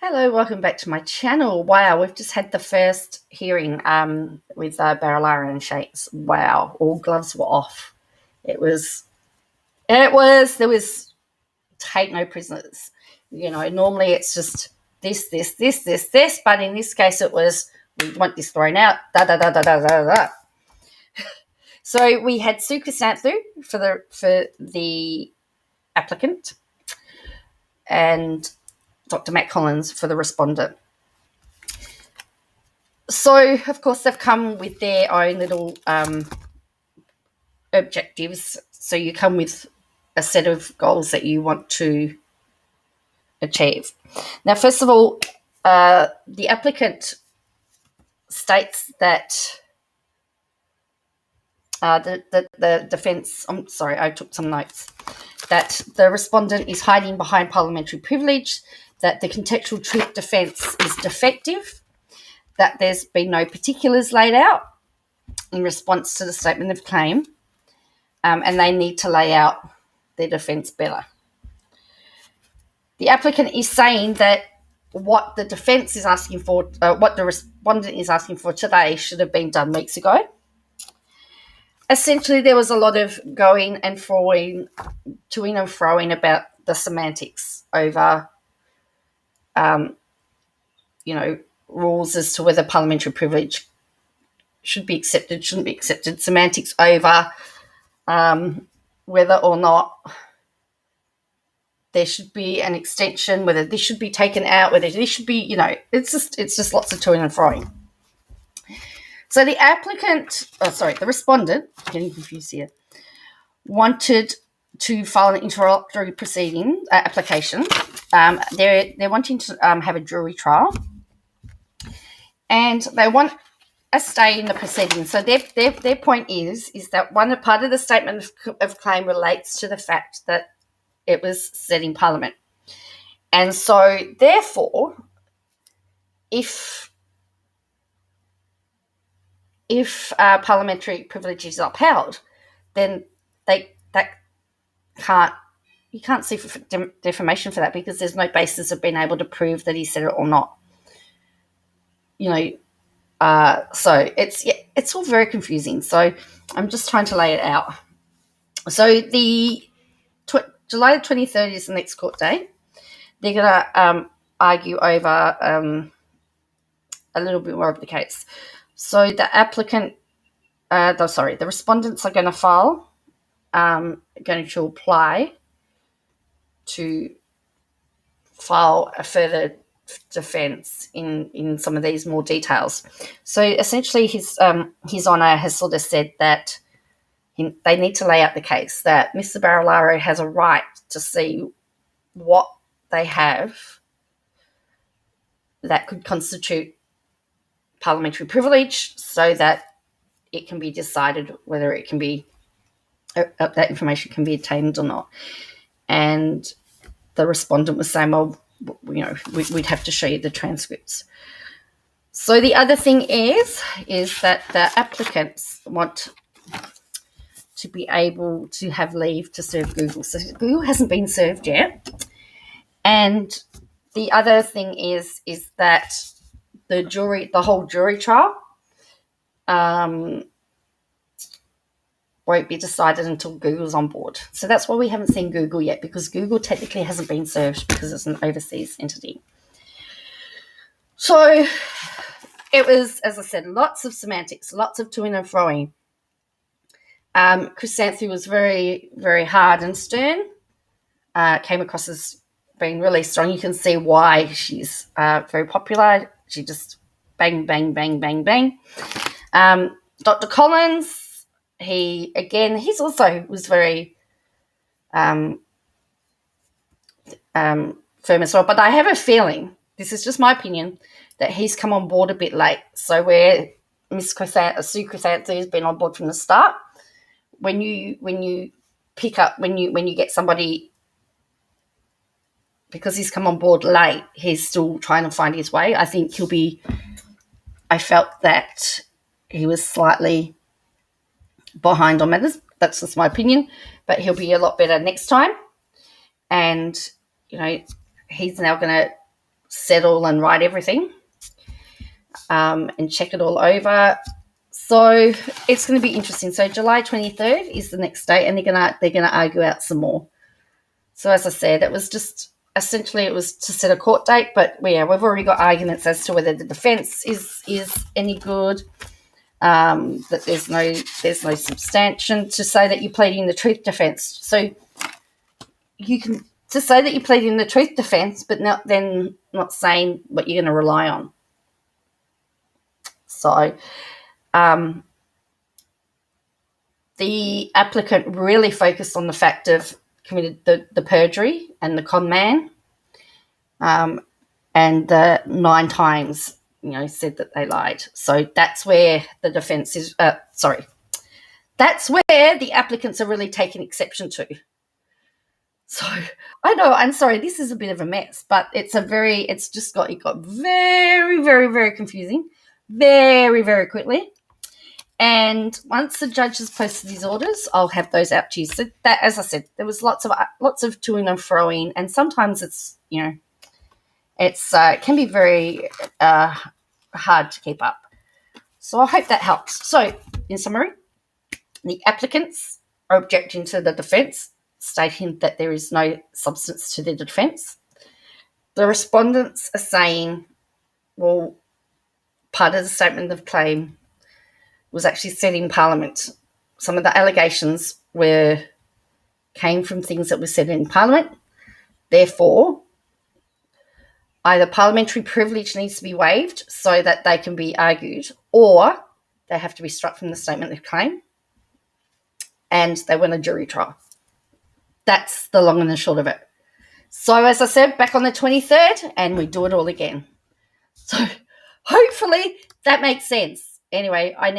Hello, welcome back to my channel. Wow, we've just had the first hearing with Barilaro V Shanks. Wow, all gloves were off. There was take no prisoners. Normally it's just this, but in this case it was, we want this thrown out, da da da da da da da. So we had Sue Chrysanthou for the applicant and Dr. Matt Collins for the respondent. So, of course, they've come with their own little objectives. So you come with a set of goals that you want to achieve. Now, first of all, the applicant states that the defence, I'm sorry, I took some notes, that the respondent is hiding behind parliamentary privilege, that the contextual truth defence is defective, that there's been no particulars laid out in response to the statement of claim, and they need to lay out their defence better. The applicant is saying that what the defence is asking for, what the respondent is asking for today, should have been done weeks ago. Essentially, there was a lot of going and froing, toing and froing about the semantics over, rules as to whether parliamentary privilege should be accepted, shouldn't be accepted, semantics over whether or not there should be an extension, whether this should be taken out, whether this should be, it's just lots of toing and froing. So the the respondent, getting confused here, wanted to file an interlocutory proceeding application. They're wanting to have a jury trial, and they want a stay in the proceedings. So their point is that one part of the statement of claim relates to the fact that it was said in Parliament, and so therefore, if parliamentary privilege is upheld, then you can't see for defamation for that, because there's no basis of being able to prove that he said it or not. So it's all very confusing. So I'm just trying to lay it out. So the July the 23rd is the next court date. They're going to argue over a little bit more of the case. So the the respondents are going to file, going to apply to file a further defence in some of these more details. So essentially, His Honour has sort of said that they need to lay out the case, that Mr. Barilaro has a right to see what they have that could constitute parliamentary privilege, so that it can be decided whether it can be that information can be obtained or not. And the respondent was saying, well, we'd have to show you the transcripts. So the other thing is that the applicants want to be able to have leave to serve Google. So Google hasn't been served yet. And the other thing is that the whole jury trial won't be decided until Google's on board. So that's why we haven't seen Google yet, because Google technically hasn't been served because it's an overseas entity. So it was, as I said, lots of semantics, lots of toing and froing. Chrysanthou was very, very hard and stern, came across as being really strong. You can see why she's very popular. She just bang, bang, bang, bang, bang. Dr. Collins, he's also was very firm as well. But I have a feeling, this is just my opinion, that he's come on board a bit late. So where Sue Chrysanthou has been on board from the start, when you get somebody, because he's come on board late, he's still trying to find his way. I felt that he was slightly behind on matters. That's just my opinion, but he'll be a lot better next time. And, he's now going to settle and write everything and check it all over. So it's going to be interesting. So July 23rd is the next date, and they're gonna argue out some more. So as I said, it was just essentially it was to set a court date, but we've already got arguments as to whether the defence is any good. That there's no substantiation to say that you're pleading the truth defence. So you can to say that you're pleading the truth defence, but not saying what you're going to rely on. So the applicant really focused on the fact of committed the perjury and the con man, and 9 times, said that they lied. So that's where the defence is. That's where the applicants are really taking exception to. So I know, I'm sorry, this is a bit of a mess, but it got very, very, very confusing very, very quickly. And once the judge has posted his orders, I'll have those out to you. So that, as I said, there was lots of toing and froing, and sometimes it's it can be very hard to keep up. So I hope that helps. So in summary, the applicants are objecting to the defence, stating that there is no substance to the defence. The respondents are saying, well, part of the statement of claim was actually said in Parliament. Some of the allegations came from things that were said in Parliament. Therefore, either parliamentary privilege needs to be waived so that they can be argued, or they have to be struck from the statement of claim, and they win a jury trial. That's the long and the short of it. So, as I said, back on the 23rd, and we do it all again. So, hopefully that makes sense. Anyway, I now